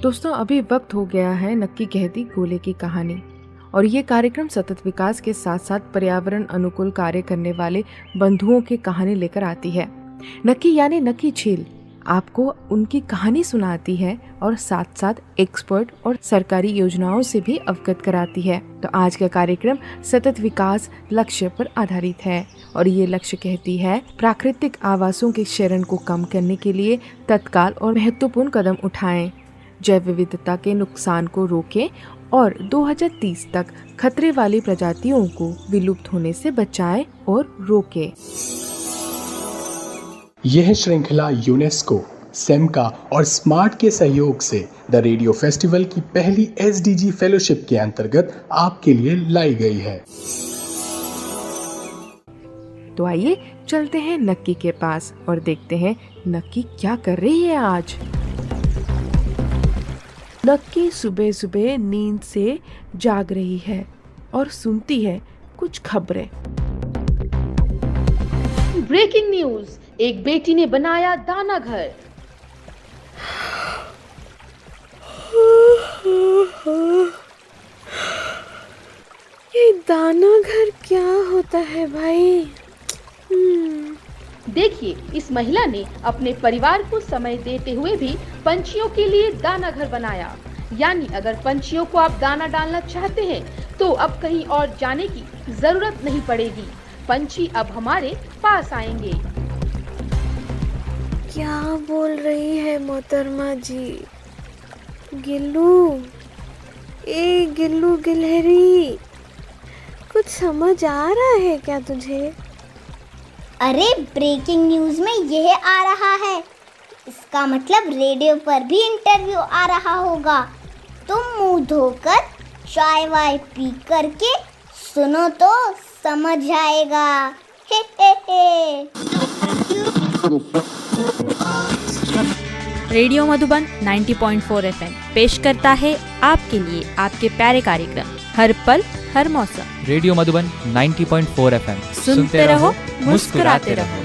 दोस्तों, अभी वक्त हो गया है नक्की कहती गोले की कहानी। और ये कार्यक्रम सतत विकास के साथ साथ पर्यावरण अनुकूल कार्य करने वाले बंधुओं की कहानी लेकर आती है। नक्की यानी नक्की झील आपको उनकी कहानी सुनाती है और साथ साथ एक्सपर्ट और सरकारी योजनाओं से भी अवगत कराती है। तो आज का कार्यक्रम सतत विकास लक्ष्य पर आधारित है और ये लक्ष्य कहती है प्राकृतिक आवासों के क्षरण को कम करने के लिए तत्काल और महत्वपूर्ण कदम उठाएं, जैव विविधता के नुकसान को रोकें और 2030 तक खतरे वाली प्रजातियों को विलुप्त होने से बचाएं और रोकें। यह श्रृंखला यूनेस्को, सेमका और स्मार्ट के सहयोग से द रेडियो फेस्टिवल की पहली एसडीजी फेलोशिप के अंतर्गत आपके लिए लाई गई है। तो आइए चलते हैं नक्की के पास और देखते हैं नक्की क्या कर रही है आज। नक्की सुबह सुबह नींद से जाग रही है और सुनती है कुछ खबरें। ब्रेकिंग न्यूज, एक बेटी ने बनाया दाना घर। ये दाना घर क्या होता है भाई? देखिए, इस महिला ने अपने परिवार को समय देते हुए भी पंछियों के लिए दाना घर बनाया। यानी अगर पंछियों को आप दाना डालना चाहते हैं तो अब कहीं और जाने की जरूरत नहीं पड़ेगी। पंछी अब हमारे पास आएंगे। क्या बोल रही है मोहतरमा जी? गिल्लू, ए गिल्लू गिलहरी, कुछ समझ आ रहा है क्या तुझे? अरे ब्रेकिंग न्यूज में यह आ रहा है, इसका मतलब रेडियो पर भी इंटरव्यू आ रहा होगा। तुम मुंह धोकर चाय वाय पी करके सुनो तो समझ आएगा। हे हे हे। रेडियो मधुबन 90.4 FM पेश करता है आपके लिए आपके प्यारे कार्यक्रम हर पल हर मौसम। रेडियो मधुबन 90.4 FM सुनते रहो, मुस्कुराते रहो।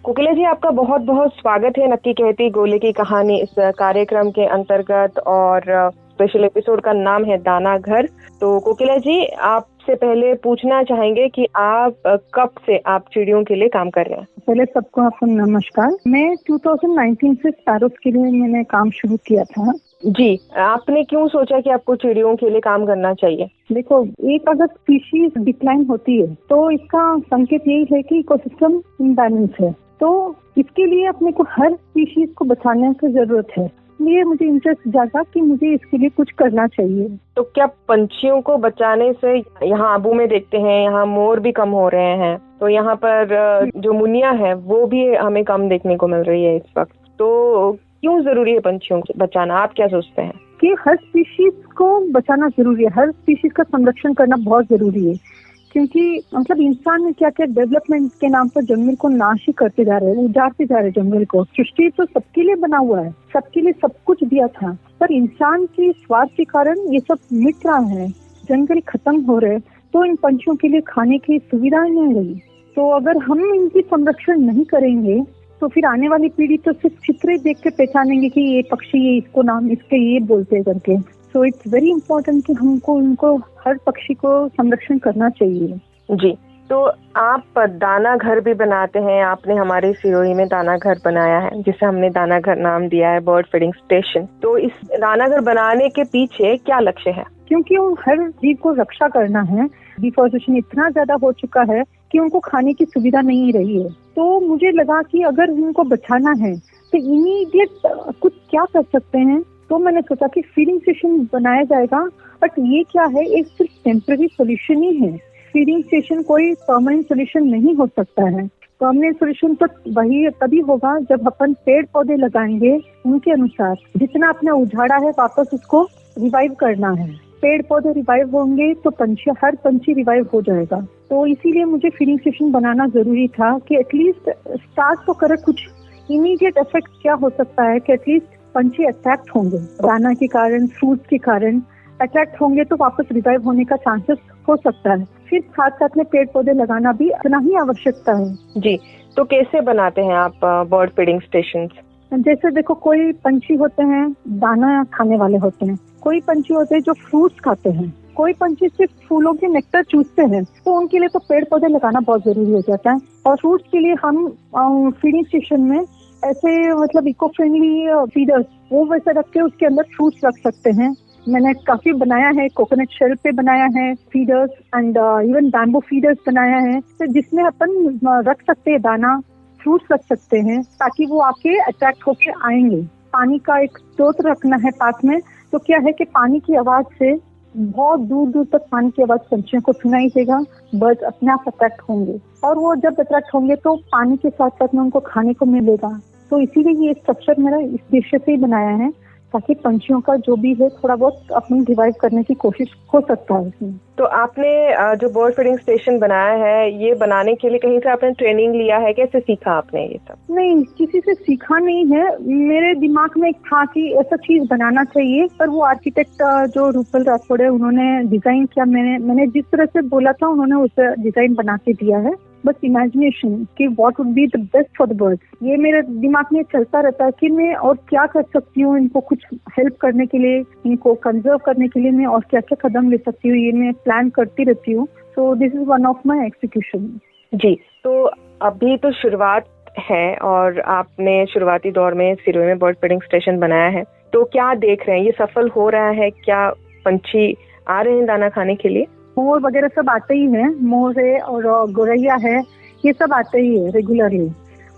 कोकिला जी, आपका बहुत बहुत स्वागत है नक्की कहती गोले की कहानी इस कार्यक्रम के अंतर्गत। और स्पेशल एपिसोड का नाम है दाना घर। तो कोकिला जी, आपसे पहले पूछना चाहेंगे कि आप कब से आप चिड़ियों के लिए काम कर रहे हैं? पहले सबको आपको नमस्कार। मैं 2019 से स्पैरोस के लिए मैंने काम शुरू किया था। जी, आपने क्यों सोचा कि आपको चिड़ियों के लिए काम करना चाहिए? देखो, एक अगर स्पीशीज डिक्लाइन होती है तो इसका संकेत यही है कि इकोसिस्टम इम्बैलेंस है। तो इसके लिए अपने को हर स्पीशीज को बचाने की जरूरत है। इसलिए मुझे इंटरेस्ट जागा कि मुझे इसके लिए कुछ करना चाहिए। तो क्या पंछियों को बचाने से, यहाँ आबू में देखते हैं यहाँ मोर भी कम हो रहे हैं, तो यहाँ पर जो मुनिया है वो भी हमें कम देखने को मिल रही है इस वक्त, तो क्यों जरूरी है पंछियों को बचाना? आप क्या सोचते हैं? कि हर स्पीशीज को बचाना जरूरी है, हर स्पीशीज का संरक्षण करना बहुत जरूरी है। क्योंकि मतलब इंसान ने क्या क्या डेवलपमेंट के नाम पर जंगल को नाश ही करते जा रहे हैं, उजाड़ते जा रहे हैं जंगल को। सृष्टि तो सबके लिए बना हुआ है, सबके लिए सब कुछ दिया था, पर इंसान के स्वार्थ के कारण ये सब मिट रहा है, जंगल खत्म हो रहे, तो इन पंछियों के लिए खाने की सुविधाएं नहीं रही। तो अगर हम इनकी संरक्षण नहीं करेंगे तो फिर आने वाली पीढ़ी तो सिर्फ चित्र देख के पहचानेंगे कि ये पक्षी, ये इसको नाम इसके ये बोलते करके। सो इट्स वेरी इम्पोर्टेंट कि हमको उनको हर पक्षी को संरक्षण करना चाहिए। जी, तो आप दाना घर भी बनाते हैं। आपने हमारे सिरोही में दाना घर बनाया है जिसे हमने दाना घर नाम दिया है, बर्ड फीडिंग स्टेशन। तो इस दाना घर बनाने के पीछे क्या लक्ष्य है? क्योंकि वो हर जीव को रक्षा करना है। डिफॉरेस्टेशन इतना ज्यादा हो चुका है कि उनको खाने की सुविधा नहीं रही है। तो मुझे लगा कि अगर उनको बचाना है तो इमीडिएट कुछ क्या कर सकते हैं। तो मैंने सोचा कि फीडिंग स्टेशन बनाया जाएगा, बट ये क्या है, एक सिर्फ टेम्पररी सोल्यूशन ही है। फीडिंग स्टेशन कोई परमानेंट सोल्यूशन नहीं हो सकता है। परमानेंट सोल्यूशन तो वही तभी होगा जब अपन पेड़ पौधे लगाएंगे, उनके अनुसार जितना आपने उजाड़ा है वापस उसको रिवाइव करना है। पेड़ पौधे रिवाइव होंगे तो हर पंछी रिवाइव हो जाएगा। तो इसीलिए मुझे फीडिंग स्टेशन बनाना जरूरी था कि एटलीस्ट स्टार्ट तो करे। कुछ इमीडिएट इफेक्ट क्या हो सकता है कि एटलीस्ट पंछी अट्रैक्ट होंगे, दाना के कारण, फ्रूट के कारण अट्रैक्ट होंगे तो वापस रिवाइव होने का चांसेस हो सकता है। फिर साथ साथ में पेड़ पौधे लगाना भी इतना ही आवश्यकता है। जी, तो कैसे बनाते हैं आप बर्ड फीडिंग स्टेशन? जैसे देखो, कोई पंछी होते हैं दाना खाने वाले होते हैं, कोई पंछी होते हैं जो फ्रूट्स खाते हैं, कोई पंछी सिर्फ फूलों के नेक्टर चूसते हैं। तो उनके लिए तो पेड़ पौधे लगाना बहुत जरूरी हो जाता है। और फ्रूट्स के लिए हम फीडिंग स्टेशन में ऐसे मतलब इको फ्रेंडली फीडर्स वो वैसे रख के उसके अंदर फ्रूट्स रख सकते हैं। मैंने काफी बनाया है, कोकोनट शेल पे बनाया है feeders and even bamboo feeders बनाया है, तो जिसमें अपन रख सकते हैं दाना, फ्रूट्स रख सकते हैं ताकि वो आके अट्रैक्ट होके आएंगे। पानी का एक स्रोत रखना है पास में, तो क्या है कि पानी की आवाज से बहुत दूर दूर तक पानी की आवाज पंछियों को सुनाई देगा, बर्ड्स अपने आप अट्रैक्ट होंगे और वो जब अट्रैक्ट होंगे तो पानी के साथ साथ में उनको खाने को मिलेगा। तो इसीलिए ये स्ट्रक्चर मेरा इस उद्देश्य से ही बनाया है ताकि पंछियों का जो भी है थोड़ा बहुत अपनी रिवाइव करने की कोशिश हो सकता है इसमें। तो आपने जो बर्ड फीडिंग स्टेशन बनाया है, ये बनाने के लिए कहीं से आपने ट्रेनिंग लिया है? कैसे सीखा आपने ये सब? नहीं, किसी से सीखा नहीं है। मेरे दिमाग में एक था कि ऐसा चीज बनाना चाहिए, पर वो आर्किटेक्ट जो रूपल राठौड़ है उन्होंने डिजाइन किया। मैंने जिस तरह से बोला था उन्होंने उसे डिजाइन बना के दिया है। बस इमेजिनेशन कि what would be the best for the birds, ये मेरे दिमाग में चलता रहता है कि मैं और क्या कर सकती हूँ इनको कुछ हेल्प करने के लिए, इनको कंजर्व करने के लिए मैं और क्या क्या कदम ले सकती हूँ, ये मैं प्लान करती रहती हूँ। So this is one of my execution. जी, तो अभी तो शुरुआत है और आपने शुरुआती दौर में सिरोही में बर्ड फीडिंग स्टेशन बनाया है, तो क्या देख रहे हैं, ये सफल हो रहा है? क्या पंछी आ रहे हैं दाना खाने के लिए? मोर वगैरह सब आते ही हैं, मोर है और गौरैया है, ये सब आते ही है रेगुलरली।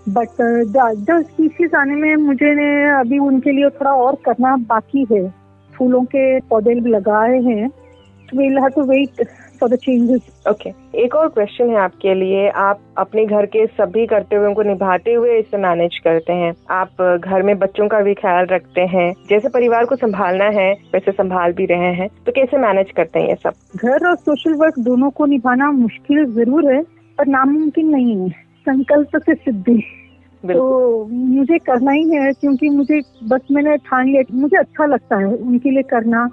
बट द स्पीशीज आने में मुझे अभी उनके लिए थोड़ा और करना बाकी है। फूलों के पौधे भी लगाए हैं, so we'll have to wait for the changes. Okay, एक और क्वेश्चन है आपके लिए। आप अपने घर के सभी कर्तव्यों को निभाते हुए इसे मैनेज करते हैं। आप घर में बच्चों का भी ख्याल रखते हैं, जैसे परिवार को संभालना है वैसे संभाल भी रहे हैं, तो कैसे मैनेज करते हैं ये सब? घर और सोशल वर्क दोनों को निभाना मुश्किल जरूर है, पर नामुमकिन नहीं है। संकल्प से सिद्धि, तो मुझे करना ही है, क्योंकि मुझे बस मैंने ठान लिया, मुझे अच्छा लगता है उनके लिए करना।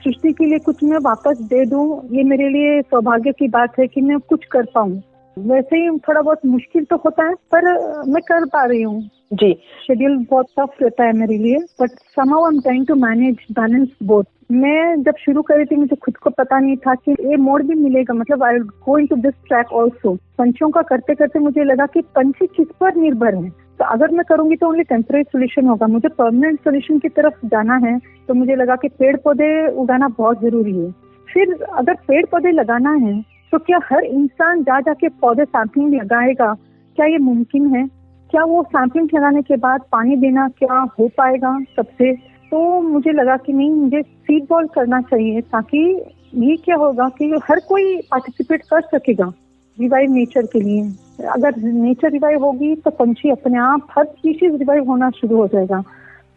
सृष्टि के लिए कुछ मैं वापस दे दूं, ये मेरे लिए सौभाग्य की बात है कि मैं कुछ कर पाऊं। वैसे ही थोड़ा बहुत मुश्किल तो होता है, पर मैं कर पा रही हूँ। जी, शेड्यूल बहुत टफ रहता है मेरे लिए, but somehow I'm trying to manage balance both। मैं जब शुरू करी थी मुझे खुद को पता नहीं था कि ये मोड भी मिलेगा, मतलब I go into this track also. पंछियों का करते करते मुझे लगा कि पंछी किस पर निर्भर है, तो अगर मैं करूंगी तो ओनली टेम्परेरी सोल्यूशन होगा, मुझे परमानेंट सोल्यूशन की तरफ जाना है। तो मुझे लगा कि पेड़ पौधे उगाना बहुत जरूरी है। फिर अगर पेड़ पौधे लगाना है तो क्या हर इंसान जा जाके पौधे सैंपलिंग लगाएगा? क्या ये मुमकिन है? क्या वो सैंपलिंग लगाने के बाद पानी देना क्या हो पाएगा सबसे? तो मुझे लगा कि नहीं, मुझे सीड बॉल करना चाहिए, ताकि ये क्या होगा कि हर कोई पार्टिसिपेट कर सकेगा रिवाइव नेचर के लिए। अगर नेचर रिवाइव होगी तो पंछी अपने आप, हर स्पीशीज रिवाइव होना शुरू हो जाएगा।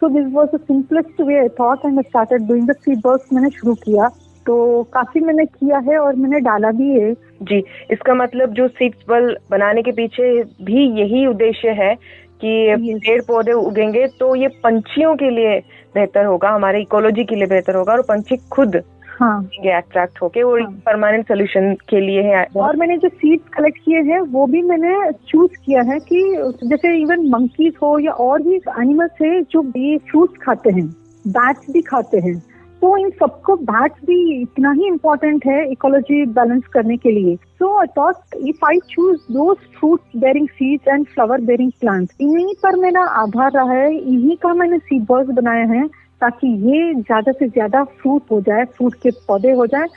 So this was the simplest way I thought and I started doing the seed balls. मैंने शुरू किया तो काफी मैंने किया है और मैंने डाला भी है। जी, इसका मतलब जो सीड्स बॉल बनाने के पीछे भी यही उद्देश्य है कि पेड़ पौधे उगेंगे तो ये पंछियों के लिए बेहतर होगा, हमारे इकोलॉजी के लिए बेहतर होगा, और पंछी खुद अट्रैक्ट होके वो परमानेंट सोल्यूशन के लिए है। और मैंने जो सीड्स कलेक्ट किए हैं वो भी मैंने चूज किया है कि जैसे इवन मंकीज हो या और भी एनिमल्स है जो ये फ्रूट्स खाते हैं, बैट्स भी खाते हैं, तो इन सबको बैट्स भी इतना ही इम्पोर्टेंट है इकोलॉजी बैलेंस करने के लिए। So I thought if I choose those fruit bearing seeds and flower bearing plants, इन्हीं पर मेरा आधार रहा है, इन्हीं का मैंने सीड बॉल्स बनाए हैं ताकि ये ज्यादा से ज्यादा फ्रूट हो जाए, फ्रूट के पौधे हो जाए,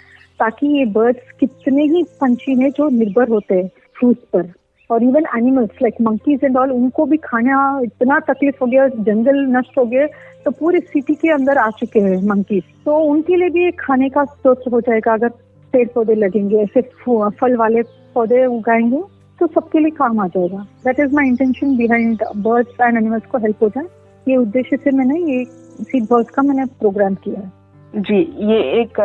ताकि ये बर्ड्स, कितने ही पंछी हैं जो निर्भर होते हैं फ्रूट्स पर, और even animals like monkeys and all, उनको भी खाना इतना तकलीफ हो गया, जंगल नष्ट हो गए तो पूरी सिटी के अंदर आ चुके हैं मंकीज, तो उनके लिए भी खाने का स्रोत हो जाएगा। अगर पेड़ पौधे लगेंगे, ऐसे फल वाले पौधे उगाएंगे तो सबके लिए काम आ जाएगा। That is my intention behind birds and animals को हेल्प हो जाए, ये उद्देश्य से मैंने ये सीड बॉल्स का मैंने प्रोग्राम किया है। जी, ये एक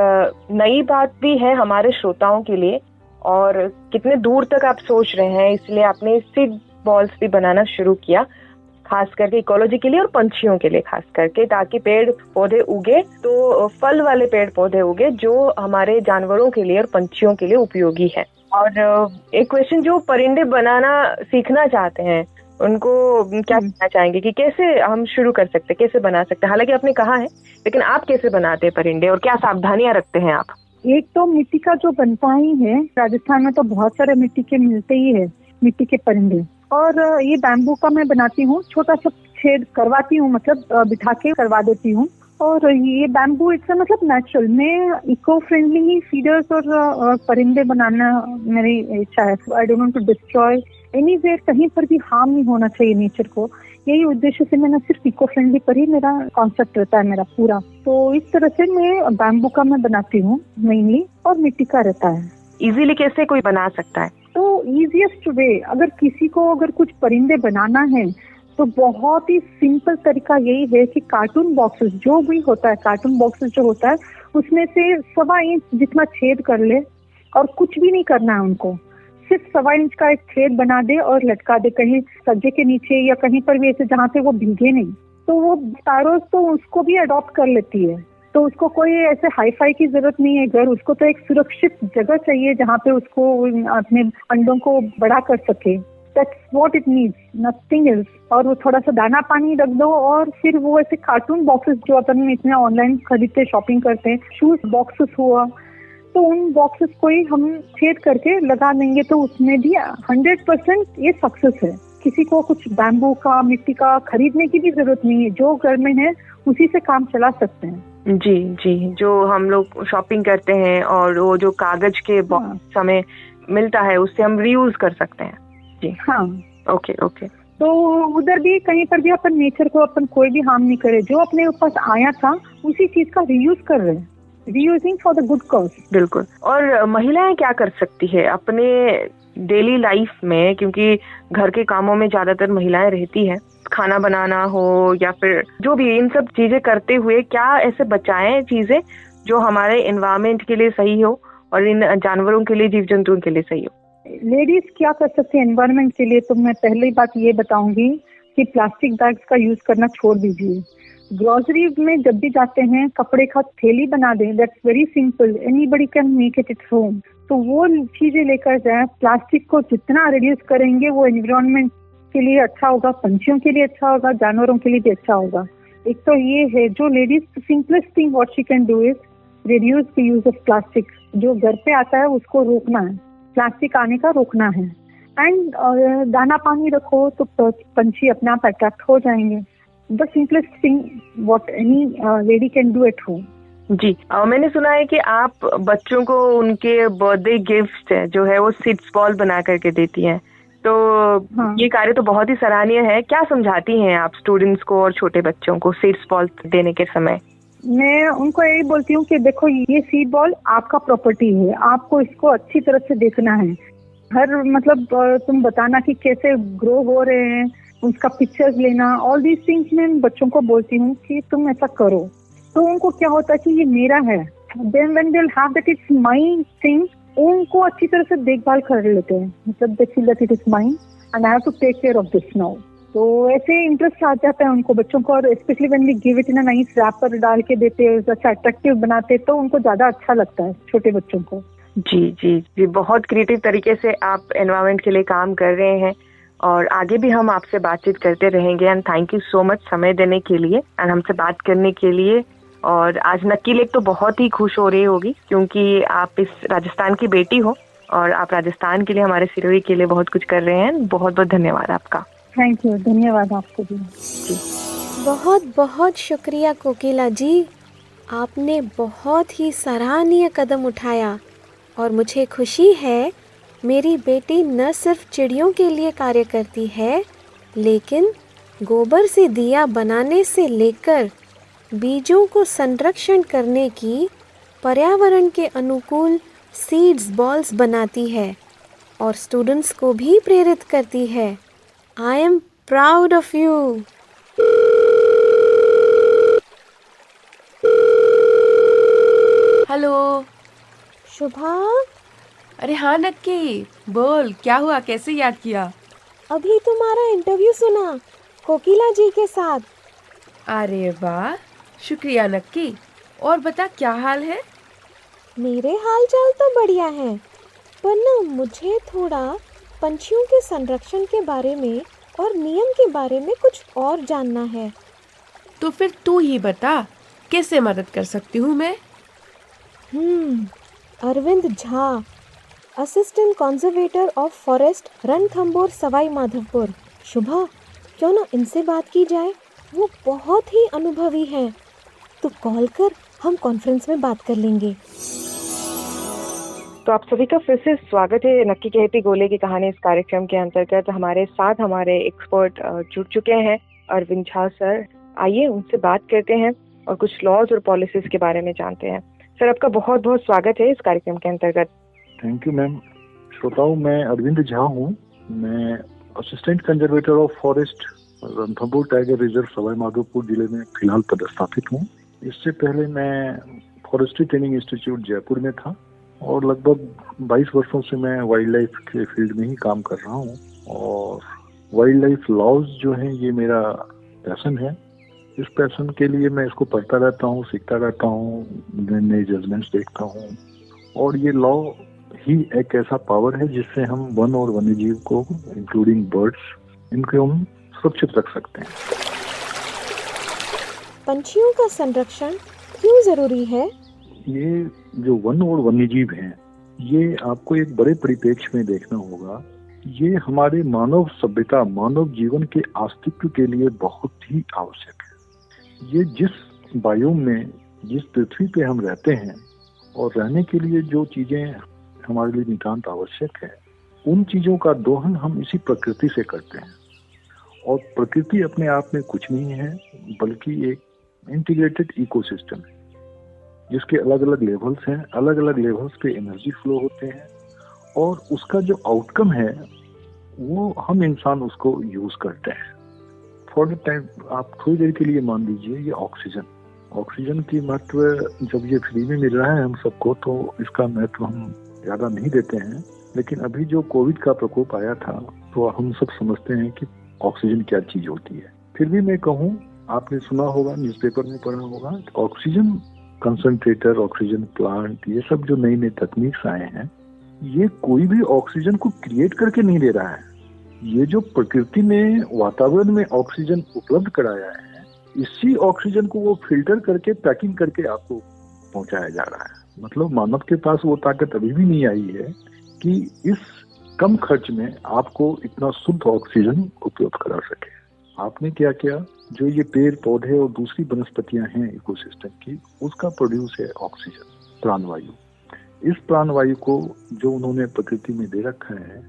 नई बात भी है हमारे श्रोताओं के लिए, और कितने दूर तक आप सोच रहे हैं, इसलिए आपने सीड बॉल्स भी बनाना शुरू किया, खास करके इकोलॉजी के लिए और पंछियों के लिए खास करके, ताकि पेड़ पौधे उगे तो फल वाले पेड़ पौधे उगे जो हमारे जानवरों के लिए और पंछियों के लिए उपयोगी है। और एक क्वेश्चन, जो परिंदे बनाना सीखना चाहते हैं उनको क्या कहना चाहेंगे कि कैसे हम शुरू कर सकते हैं, कैसे बना सकते हैं? हालांकि आपने कहा है, लेकिन आप कैसे बनाते हैं परिंदे और क्या सावधानियां रखते हैं आप? एक तो मिट्टी का जो बनता ही है, राजस्थान में तो बहुत सारे मिट्टी के मिलते ही है, मिट्टी के परिंदे। और ये बैम्बू का मैं बनाती हूँ, छोटा सा छेद करवाती हूँ, मतलब बिठा के करवा देती हूँ। और ये बैम्बू इससे मतलब नेचुरल, मैं इको फ्रेंडली ही फीडर्स और परिंदे बनाना मेरी इच्छा है। I don't want to destroy anywhere, कहीं पर भी हार्म नहीं होना चाहिए नेचर को। यही उद्देश्य से मैंने सिर्फ इको फ्रेंडली पर ही मेरा कॉन्सेप्ट रहता है मेरा पूरा। तो इस तरह से मैं बैम्बू का मैं बनाती हूँ मेनली, और मिट्टी का रहता है। इजीली कैसे कोई बना सकता है? तो इजीएस्ट वे, अगर किसी को अगर कुछ परिंदे बनाना है तो बहुत ही सिंपल तरीका यही है कि कार्टून बॉक्सेस जो भी होता है, कार्टून बॉक्सेस जो होता है उसमें से 1.25 इंच जितना छेद कर ले, और कुछ भी नहीं करना है उनको, सिर्फ 1.25 इंच का एक छेद बना दे और लटका दे कहीं सज्जे के नीचे या कहीं पर भी ऐसे जहाँ पे वो भीगे नहीं। तो वो पैरोस तो उसको भी अडॉप्ट कर लेती है, तो उसको कोई ऐसे हाई फाई की जरूरत नहीं है घर, उसको तो एक सुरक्षित जगह चाहिए जहाँ पे उसको अपने अंडों को बड़ा कर सके। That's what it needs, nothing else। और वो थोड़ा सा दाना पानी रख दो, और फिर वो ऐसे कार्टून बॉक्सेस जो अपन इतने ऑनलाइन खरीदते शॉपिंग करते हैं, शूज बॉक्सेस हुआ, तो उन बॉक्सेस को ही हम छेद करके लगा देंगे, तो उसमें भी 100% ये सक्सेस है। किसी को कुछ बैम्बू का, मिट्टी का खरीदने की भी जरूरत नहीं है, जो घर में है उसी से काम चला सकते हैं। जी जी, जो हम लोग शॉपिंग करते हैं और वो जो कागज के बॉक्स हमें मिलता है उससे हम रीयूज कर सकते हैं। जी हाँ, ओके ओके। तो उधर भी कहीं पर भी अपन नेचर को अपन कोई भी हार्म नहीं करे, जो अपने पास आया था उसी चीज का रीयूज कर रहे हैं, reusing for the good cause. बिल्कुल। और महिलाएं क्या कर सकती है अपने डेली लाइफ में, क्योंकि घर के कामों में ज्यादातर महिलाएं रहती हैं, खाना बनाना हो या फिर जो भी, इन सब चीजें करते हुए क्या ऐसे बचाएं चीजें जो हमारे एनवायरमेंट के लिए सही हो और इन जानवरों के लिए, जीव जंतुओं के लिए सही हो? लेडीज क्या कर सकती है एनवायरनमेंट के लिए? तो मैं पहली बात ये बताऊंगी कि प्लास्टिक बैग्स का यूज करना छोड़ दीजिए। ग्रोसरी में जब भी जाते हैं कपड़े का थैली बना दें, that's very simple, anybody can make it at home. तो वो चीजें लेकर जाए। प्लास्टिक को जितना रिड्यूस करेंगे वो एनवायरनमेंट के लिए अच्छा होगा, पंछियों के लिए अच्छा होगा, जानवरों के लिए भी अच्छा होगा। एक तो ये है, जो ladies simplest thing what she can do is reduce the use of plastic. जो घर पे आता है उसको रोकना है, प्लास्टिक आने का रोकना है। एंड दाना पानी रखो तो पंछी अपने आप अट्रैक्ट हो जाएंगे। The simplest thing what any lady can do at home. जी, मैंने सुना है कि आप बच्चों को उनके बर्थडे गिफ्ट जो है वो सीड्स बॉल बना करके देती हैं, तो हाँ। ये कार्य तो बहुत ही सराहनीय है। क्या समझाती हैं आप स्टूडेंट्स को और छोटे बच्चों को सीड्स बॉल देने के समय? मैं उनको यही बोलती हूँ कि देखो ये सीड बॉल आपका प्रॉपर्टी है, आपको इसको अच्छी तरह से देखना है। हर मतलब तुम बताना कि कैसे ग्रो हो रहे हैं, उसका पिक्चर्स लेना, ऑल दीज थिंग्स मैं बच्चों को बोलती हूँ कि तुम ऐसा करो। तो उनको क्या होता है कि ये मेरा है, then when they will have that it's my thing, उनको अच्छी तरह से देखभाल कर लेते हैं, मतलब they feel that it is mine and I have to take care of this now. तो ऐसे इंटरेस्ट आ जाता है उनको बच्चों को, और specially when we give it in a nice wrapper डाल के देते हैं, अच्छा अट्रैक्टिव बनाते, तो उनको ज्यादा अच्छा लगता है छोटे बच्चों को। जी जी जी, बहुत क्रिएटिव तरीके से आप एनवायरनमेंट के लिए काम कर रहे हैं और आगे भी हम आपसे बातचीत करते रहेंगे। And thank you so much समय देने के लिए एंड हमसे बात करने के लिए। और आज नक्की लेक तो बहुत ही खुश हो रही होगी क्योंकि आप इस राजस्थान की बेटी हो और आप राजस्थान के लिए, हमारे सिरोही के लिए बहुत कुछ कर रहे हैं। बहुत बहुत धन्यवाद आपका। थैंक यू, धन्यवाद आपको भी। बहुत बहुत शुक्रिया कोकिला जी, आपने बहुत ही सराहनीय कदम उठाया और मुझे खुशी है मेरी बेटी न सिर्फ चिड़ियों के लिए कार्य करती है, लेकिन गोबर से दिया बनाने से लेकर बीजों को संरक्षण करने की, पर्यावरण के अनुकूल सीड्स बॉल्स बनाती है और स्टूडेंट्स को भी प्रेरित करती है। I am proud of you. Hello Shubha, अरे हाँ नक्की, बोल क्या हुआ, कैसे याद किया? अभी तुम्हारा इंटरव्यू सुना कोकिला जी के साथ। अरे वाह, शुक्रिया नक्की। और बता क्या हाल है? मेरे हाल चाल तो बढ़िया है, पर ना मुझे थोड़ा पंछियों के संरक्षण के बारे में और नियम के बारे में कुछ और जानना है। तो फिर तू ही बता, कैसे मदद कर सकती हूँ मैं? Arvind Jha, assistant conservator of forest, Ranthambore, Sawai Madhopur. Shubha, क्यों ना इनसे बात की जाए, वो बहुत ही अनुभवी हैं। तो कॉल कर, हम कॉन्फ्रेंस में बात कर लेंगे। तो आप सभी का फिर से स्वागत है नक्की कहती गोले की कहानी इस कार्यक्रम के अंतर्गत। हमारे साथ हमारे एक्सपर्ट जुड़ चुके हैं, अरविंद झा सर। आइए उनसे बात करते हैं और कुछ लॉज और पॉलिसीज के बारे में जानते हैं। सर, आपका बहुत बहुत स्वागत है इस कार्यक्रम के अंतर्गत। Thank you ma'am. श्रोताओं, मैं अरविंद झा हूँ। मैं assistant conservator of forest, Ranthambore tiger reserve, Sawai Madhopur जिले में फिलहाल पदस्थापित हूँ। इससे पहले मैं फॉरेस्ट्री ट्रेनिंग इंस्टीट्यूट जयपुर में था और लगभग 22 वर्षों से मैं वाइल्ड लाइफ के फील्ड में ही काम कर रहा हूँ। और वाइल्ड लाइफ लॉज जो है, ये मेरा पैशन है। इस पैशन के लिए मैं इसको पढ़ता रहता हूँ, सीखता रहता हूँ, नए नए जजमेंट्स देखता हूँ। और ये लॉ ही एक ऐसा पावर है जिससे हम वन और वन्य जीव को, इंक्लूडिंग बर्ड्स, इनको हम सुरक्षित रख सकते हैं। पंछियों का संरक्षण क्यों जरूरी है? ये जो वन और वन्य जीव हैं, ये आपको एक बड़े परिप्रेक्ष्य में देखना होगा। ये हमारे मानव सभ्यता, मानव जीवन के अस्तित्व के लिए बहुत ही आवश्यक है। ये जिस बायोम में, जिस पृथ्वी पे हम रहते हैं और रहने के लिए जो चीजें हमारे लिए नितांत आवश्यक है, उन चीजों का दोहन हम इसी प्रकृति से करते हैं। और प्रकृति अपने आप में कुछ नहीं है, बल्कि एक इंटीग्रेटेड इकोसिस्टम है जिसके अलग अलग लेवल्स हैं। अलग अलग लेवल्स पे एनर्जी फ्लो होते हैं और उसका जो आउटकम है वो हम इंसान उसको यूज करते हैं। फॉर द टाइम, आप थोड़ी देर के लिए मान लीजिए, ये ऑक्सीजन की महत्व जब ये फ्री में मिल रहा है हम सबको, तो इसका महत्व हम ज्यादा नहीं देते हैं। लेकिन अभी जो कोविड का प्रकोप आया था, तो हम सब समझते हैं कि ऑक्सीजन क्या चीज होती है। फिर भी मैं कहूँ, आपने सुना होगा, न्यूज़पेपर में पढ़ा होगा, ऑक्सीजन कंसंट्रेटर, ऑक्सीजन प्लांट, ये सब जो नई नई तकनीक आए हैं, ये कोई भी ऑक्सीजन को क्रिएट करके नहीं दे रहा है। ये जो प्रकृति ने वातावरण में ऑक्सीजन उपलब्ध कराया है, इसी ऑक्सीजन को वो फिल्टर करके, पैकिंग करके आपको पहुंचाया जा रहा है। मतलब मानव के पास वो ताकत अभी भी नहीं आई है कि इस कम खर्च में आपको इतना शुद्ध ऑक्सीजन उपलब्ध करा सके। आपने क्या किया, जो ये पेड़ पौधे और दूसरी वनस्पतियां हैं इकोसिस्टम की, उसका प्रोड्यूस है ऑक्सीजन, प्राणवायु। इस प्राणवायु को जो उन्होंने प्रकृति में दे रखा है,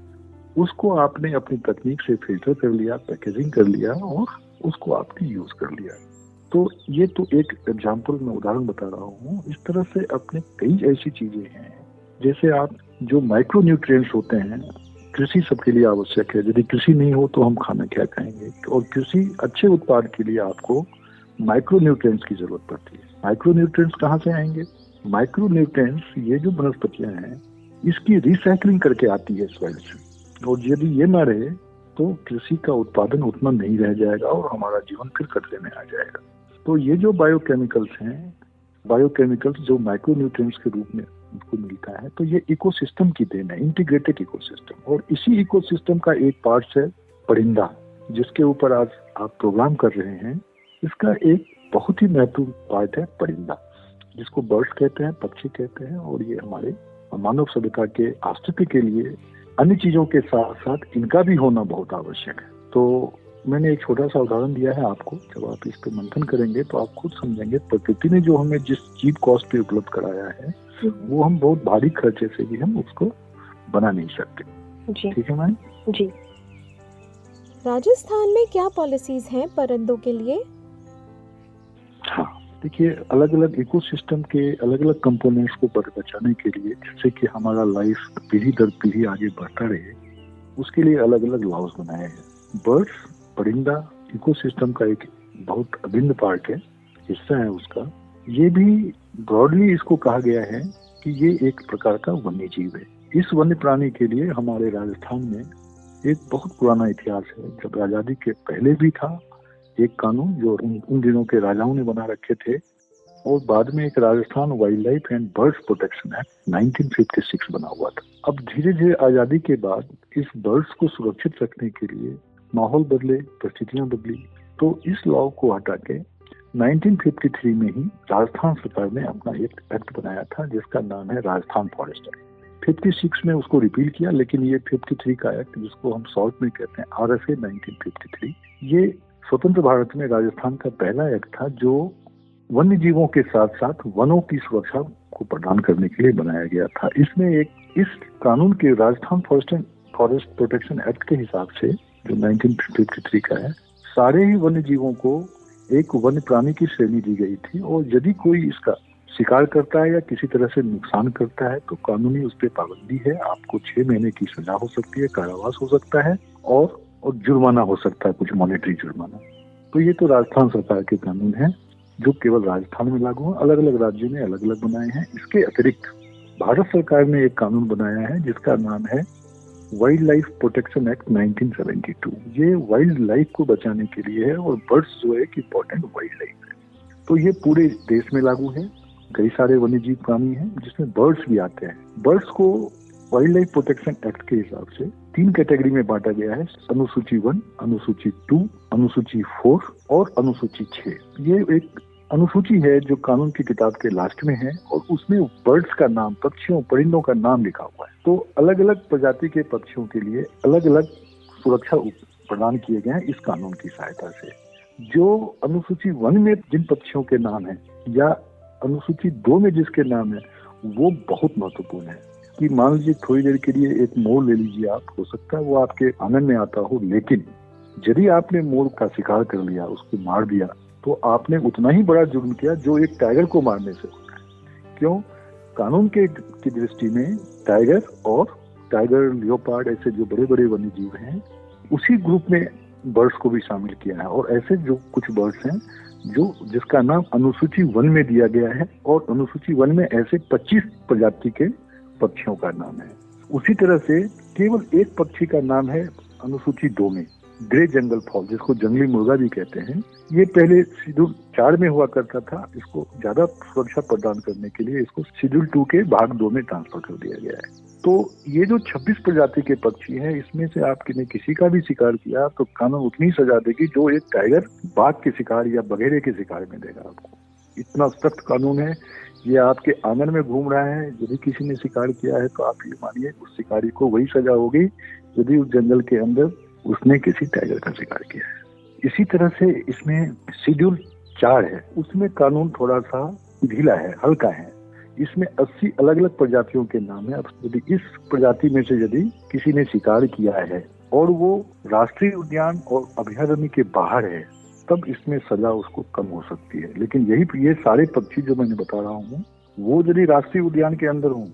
उसको आपने अपनी तकनीक से फिल्टर कर लिया, पैकेजिंग कर लिया और उसको आपने यूज कर लिया। तो ये तो एक एग्जाम्पल, मैं उदाहरण बता रहा हूँ। इस तरह से अपने कई ऐसी चीजें हैं, जैसे आप जो माइक्रो न्यूट्रिएंट्स होते हैं, कृषि सबके लिए आवश्यक है। यदि कृषि नहीं हो तो हम खाना क्या खाएंगे। और कृषि अच्छे उत्पाद के लिए आपको माइक्रो न्यूट्रिएंट्स की जरूरत पड़ती है। माइक्रो न्यूट्रिएंट्स कहाँ से आएंगे? माइक्रो न्यूट्रिएंट्स, ये जो वनस्पतियां हैं, इसकी रिसाइकलिंग करके आती है सॉइल से। और यदि ये ना रहे तो कृषि का उत्पादन उतना नहीं रह जाएगा और हमारा जीवन फिर खतरे में आ जाएगा। तो ये जो बायोकेमिकल्स हैं, बायोकेमिकल्स जो माइक्रो न्यूट्रिएंट्स के रूप में उनको मिलता है, तो ये इकोसिस्टम की देन है, इंटीग्रेटेड इकोसिस्टम। और इसी इकोसिस्टम का एक पार्ट है परिंदा, जिसके ऊपर आज आप प्रोग्राम कर रहे हैं। इसका एक बहुत ही महत्वपूर्ण पार्ट है परिंदा, जिसको बर्ड्स कहते हैं, पक्षी कहते हैं। और ये हमारे मानव सभ्यता के अस्तित्व के लिए अन्य चीजों के साथ साथ इनका भी होना बहुत आवश्यक है। तो मैंने एक छोटा सा उदाहरण दिया है आपको। जब आप इस पे मंथन करेंगे तो आप खुद समझेंगे, प्रकृति ने जो हमें जिस चीप कॉस्ट पे उपलब्ध कराया है, वो हम बहुत भारी खर्चे से भी हम उसको बना नहीं सकते। ठीक है मैम जी। राजस्थान में क्या पॉलिसीज हैं परिंदों के लिए? हाँ, देखिए, अलग अलग इकोसिस्टम के अलग अलग कंपोनेंट्स को बचाने के लिए, जिससे कि हमारा लाइफ पीढ़ी दर पीढ़ी आगे बढ़ता रहे, उसके लिए अलग अलग लॉज बनाए हैं। बर्ड्स, परिंदा इकोसिस्टम का एक बहुत अभिन्न पार्ट है, हिस्सा है उसका। ये भी ब्रॉडली इसको कहा गया है कि ये एक प्रकार का वन्य जीव है। इस वन्य प्राणी के लिए हमारे राजस्थान में एक बहुत पुराना इतिहास है। जब आजादी के पहले भी था एक कानून जो उन दिनों के राजाओं ने बना रखे थे, और बाद में एक Rajasthan wild life and birds protection act 1956 बना हुआ था। अब धीरे धीरे आजादी के बाद इस बर्ड्स को सुरक्षित रखने के लिए माहौल बदले, परिस्थितियां बदली, तो इस लॉ को हटा के 1953 में ही राजस्थान सरकार ने अपना एक एक्ट बनाया था जिसका नाम है राजस्थान फॉरेस्ट एक्ट। 56 में उसको रिपील किया, लेकिन ये 53 का एक्ट, जिसको हम शॉर्ट में कहते हैं RFA 1953, ये स्वतंत्र भारत में राजस्थान का पहला एक्ट था जो वन्य जीवों के साथ साथ वनों की सुरक्षा को प्रदान करने के लिए बनाया गया था। इसमें इस कानून के राजस्थान फॉरेस्ट प्रोटेक्शन एक्ट के हिसाब से जो 1953 का है, सारे ही वन्य जीवों को एक वन्य प्राणी की श्रेणी दी गई थी, और यदि कोई इसका शिकार करता है या किसी तरह से नुकसान करता है तो कानूनी उस पर पाबंदी है। आपको 6 महीने की सजा हो सकती है, कारावास हो सकता है और जुर्माना हो सकता है, कुछ मॉनेटरी जुर्माना। तो ये तो राजस्थान सरकार के कानून है जो केवल राजस्थान में लागू है, अलग अलग राज्यों ने अलग अलग बनाए हैं। इसके अतिरिक्त भारत सरकार ने एक कानून बनाया है जिसका नाम है वाइल्ड लाइफ प्रोटेक्शन एक्ट 1972। ये वाइल्ड लाइफ को बचाने के लिए है, और बर्ड्स जो है इम्पोर्टेंट वाइल्ड लाइफ है, तो ये पूरे देश में लागू है। कई सारे वन्यजीव प्राणी हैं जिसमें बर्ड्स भी आते हैं। बर्ड्स को वाइल्ड लाइफ प्रोटेक्शन एक्ट के हिसाब से 3 कैटेगरी में बांटा गया है, अनुसूची 1, अनुसूची 2, अनुसूची 4 और अनुसूची 6। ये एक अनुसूची है जो कानून की किताब के लास्ट में है, और उसमें बर्ड्स का नाम, पक्षियों, परिंदों का नाम लिखा हुआ है। तो अलग अलग प्रजाति के पक्षियों के लिए अलग अलग सुरक्षा प्रदान किए गए हैं इस कानून की सहायता से। जो अनुसूची 1 में जिन पक्षियों के नाम है या अनुसूची 2 में जिसके नाम है, वो बहुत महत्वपूर्ण है। कि मान लीजिए थोड़ी देर के लिए एक मोर ले लीजिए आप, हो सकता है वो आपके आंगन में आता हो, लेकिन यदि आपने मोर का शिकार कर लिया, उसको मार दिया, तो आपने उतना ही बड़ा जुर्म किया जो एक टाइगर को मारने से होता है। क्यों? कानून की दृष्टि में टाइगर और टाइगर, लियोपार्ड ऐसे जो बड़े बड़े वन्य जीव हैं, उसी ग्रुप में बर्ड्स को भी शामिल किया है। और ऐसे जो कुछ बर्ड्स हैं जिसका नाम अनुसूची 1 में दिया गया है, और अनुसूची 1 में ऐसे 25 प्रजाति के पक्षियों का नाम है। उसी तरह से केवल एक पक्षी का नाम है अनुसूची 2 में, ग्रे जंगल फॉल, जिसको जंगली मुर्गा भी कहते हैं। ये पहले शेड्यूल 4 में हुआ करता था, इसको ज्यादा सुरक्षा प्रदान करने के लिए इसको शेड्यूल 2 के भाग 2 में ट्रांसफर कर दिया गया है। तो ये जो 26 प्रजाति के पक्षी हैं, इसमें से आपने किसी का भी शिकार किया तो कानून उतनी सजा देगी जो एक टाइगर बाघ के शिकार या बघेरे के शिकार में देगा आपको। इतना सख्त कानून है। ये आपके आंगन में घूम रहा है, यदि किसी ने शिकार किया है तो आप ये मानिए उस शिकारी को वही सजा होगी यदि उस जंगल के अंदर उसने किसी टाइगर का शिकार किया है। इसी तरह से इसमें शेड्यूल 4 है, उसमें कानून थोड़ा सा ढीला है, हल्का है। इसमें 80 अलग अलग प्रजातियों के नाम है। अब यदि इस प्रजाति में से यदि किसी ने शिकार किया है और वो राष्ट्रीय उद्यान और अभयारण्य के बाहर है, तब इसमें सजा उसको कम हो सकती है। लेकिन ये सारे पक्षी जो मैंने बता रहा हूँ, वो यदि राष्ट्रीय उद्यान के अंदर हो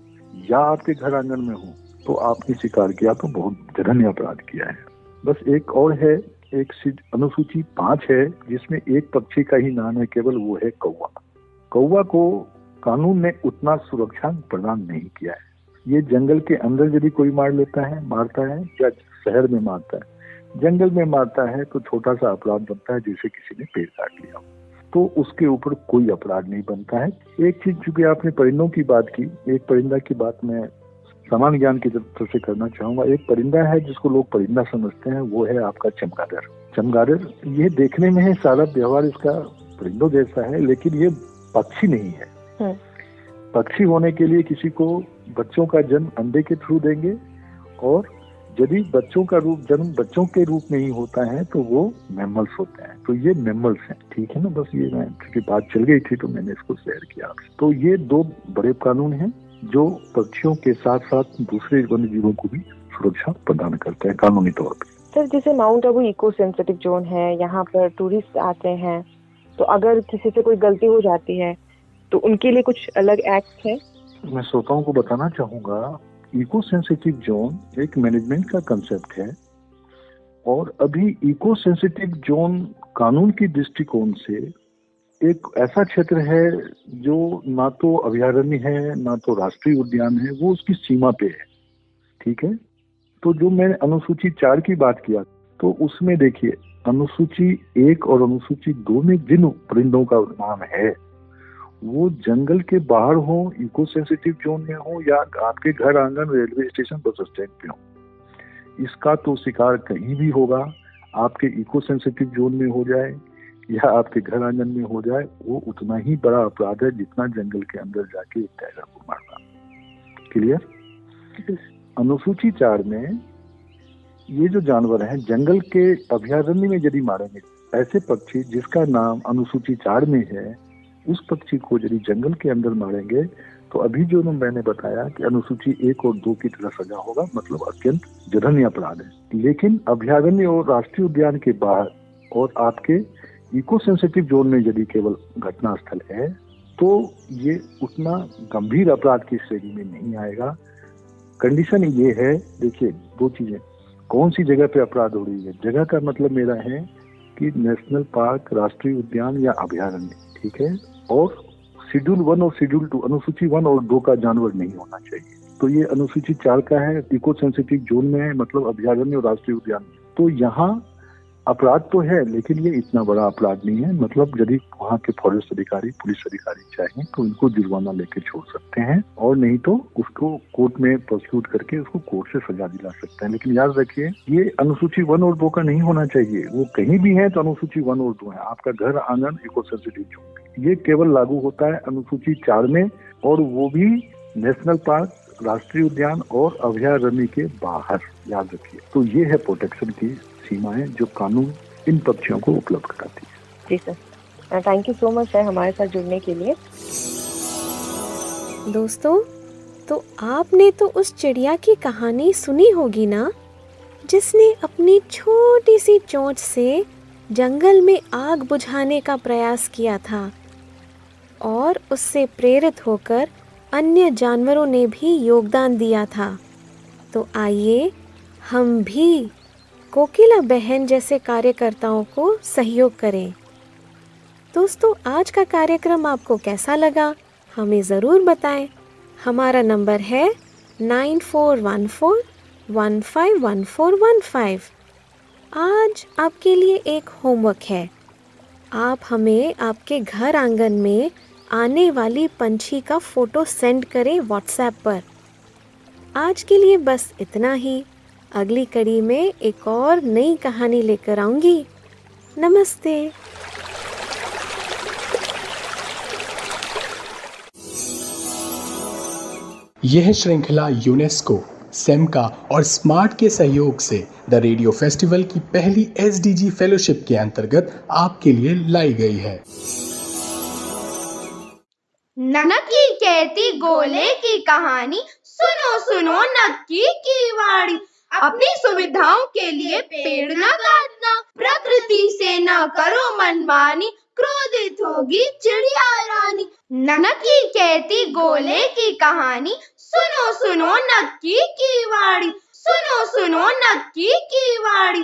या आपके घर आंगन में हो, तो आपने शिकार किया तो बहुत जघन्य अपराध किया है। बस एक और है, एक अनुसूची 5 है जिसमें एक पक्षी का ही नाम है केवल, वो है कौवा। कौवा को कानून ने उतना सुरक्षा प्रदान नहीं किया है। ये जंगल के अंदर यदि कोई मारता है या शहर में मारता है, जंगल में मारता है तो छोटा सा अपराध बनता है, जैसे किसी ने पेड़ काट लिया, तो उसके ऊपर कोई अपराध नहीं बनता है। एक चीज, चूंकि आपने परिंदों की बात की, एक परिंदा की बात मैं सामान्य ज्ञान की तरफ से करना चाहूंगा। एक परिंदा है जिसको लोग परिंदा समझते हैं, वो है आपका चमगादड़। चमगादड़ ये देखने में है, सारा व्यवहार इसका परिंदों जैसा है, लेकिन ये पक्षी नहीं है। पक्षी होने के लिए किसी को बच्चों का जन्म अंडे के थ्रू देंगे, और यदि बच्चों का जन्म बच्चों के रूप में ही होता है तो वो मैमल्स होते हैं। तो ये मैमल्स हैं, ठीक है ना। बस ये मैं क्योंकि बात चल गई थी तो मैंने इसको शेयर किया आपसे। तो ये 2 बड़े कानून हैं जो पक्षियों के साथ साथ दूसरे वन्य जीवों को भी सुरक्षा प्रदान करते हैं कानूनी तौर पर। सर, जैसे Mount Abu eco sensitive zone है, यहाँ पर टूरिस्ट आते हैं, तो अगर किसी से कोई गलती हो जाती है तो उनके लिए कुछ अलग एक्ट है? मैं श्रोताओं को बताना चाहूंगा, इको सेंसिटिव जोन एक मैनेजमेंट का कंसेप्ट है, और अभी इको सेंसिटिव जोन कानून की दृष्टिकोण से एक ऐसा क्षेत्र है जो ना तो अभयारण्य है ना तो राष्ट्रीय उद्यान है, वो उसकी सीमा पे है, ठीक है। तो जो मैंने अनुसूची 4 की बात किया, तो उसमें देखिए अनुसूची 1 और अनुसूची 2 में जिन परिंदों का नाम है वो जंगल के बाहर हो, इको सेंसिटिव जोन में हो, या आपके घर आंगन, रेलवे स्टेशन, बस स्टैंड पे हो, इसका तो शिकार कहीं भी होगा। आपके इको सेंसिटिव जोन में हो जाए या आपके घर आंगन में हो जाए, वो उतना ही बड़ा अपराध है जितना जंगल के अंदर जाके एक टाइगर को मारना। क्लियर? अनुसूची 4 में ये जो जानवर हैं जंगल के अभयारण्य में यदि मारेंगे, ऐसे पक्षी जिसका नाम अनुसूची 4 में है, उस पक्षी को यदि जंगल के अंदर मारेंगे तो अभी जो मैंने बताया कि अनुसूची 1 और 2 की तरह सजा होगा, मतलब अत्यंत जघन्य अपराध है। लेकिन अभयारण्य और राष्ट्रीय उद्यान के बाहर और आपके इको सेंसिटिव जोन में यदि केवल घटना स्थल है तो ये उतना गंभीर अपराध की श्रेणी में नहीं आएगा। कंडीशन ये है, देखिए 2 चीजें, कौन सी जगह पे अपराध हो रही है। जगह का मतलब मेरा है कि नेशनल पार्क, राष्ट्रीय उद्यान या अभयारण्य, ठीक है, और शेड्यूल 1 और शेड्यूल 2, अनुसूची 1 और 2 का जानवर नहीं होना चाहिए। तो ये अनुसूची 4 का है, इको सेंसिटिव जोन में है, मतलब अभयारण्य और राष्ट्रीय उद्यान। तो यहाँ अपराध तो है लेकिन ये इतना बड़ा अपराध नहीं है। मतलब यदि वहाँ के फॉरेस्ट अधिकारी, पुलिस अधिकारी चाहें तो इनको जुर्माना लेके छोड़ सकते हैं, और नहीं तो उसको कोर्ट में प्रोसिक्यूट करके उसको कोर्ट से सजा दिला सकते हैं। लेकिन याद रखिए ये अनुसूची 1 और 2 का नहीं होना चाहिए। वो कहीं भी है तो अनुसूची 1 और 2 है। आपका घर आंगन इको सेंसिटिव जोन, ये केवल लागू होता है अनुसूची 4 में, और वो भी नेशनल पार्क, राष्ट्रीय उद्यान और अभयारण्य के बाहर। याद रखिए, तो ये है प्रोटेक्शन की सीमाएं जो कानून इन पक्षियों को उपलब्ध कराती है। जी sir, thank you so much sir हमारे साथ जुड़ने के लिए। दोस्तों, तो आपने तो उस चिड़िया की कहानी सुनी होगी ना, जिसने अपनी छोटी सी चोंच से जंगल में आग बुझाने का प्रयास किया था, और उससे प्रेरित होकर अन्य जानवरों ने भी योगदान दिया था। तो आइए हम भी कोकिला बहन जैसे कार्यकर्ताओं को सहयोग करें। दोस्तों, आज का कार्यक्रम आपको कैसा लगा हमें ज़रूर बताएं। हमारा नंबर है 9414151415। आज आपके लिए एक होमवर्क है। आप हमें आपके घर आंगन में आने वाली पंछी का फ़ोटो सेंड करें व्हाट्सएप पर। आज के लिए बस इतना ही। अगली कड़ी में एक और नई कहानी लेकर आऊंगी। नमस्ते। यह श्रृंखला यूनेस्को, सेमका और स्मार्ट के सहयोग से द रेडियो फेस्टिवल की पहली एसडीजी फेलोशिप के अंतर्गत आपके लिए लाई गई है। नक्की कहती गोले की कहानी, सुनो सुनो नक्की की वाणी। अपनी सुविधाओं के लिए पेड़ न काटना, प्रकृति से न करो मनमानी, क्रोधित होगी चिड़िया रानी। नक्की कहती गोले की कहानी, सुनो सुनो नक्की की वाणी, सुनो सुनो नक्की की वाणी।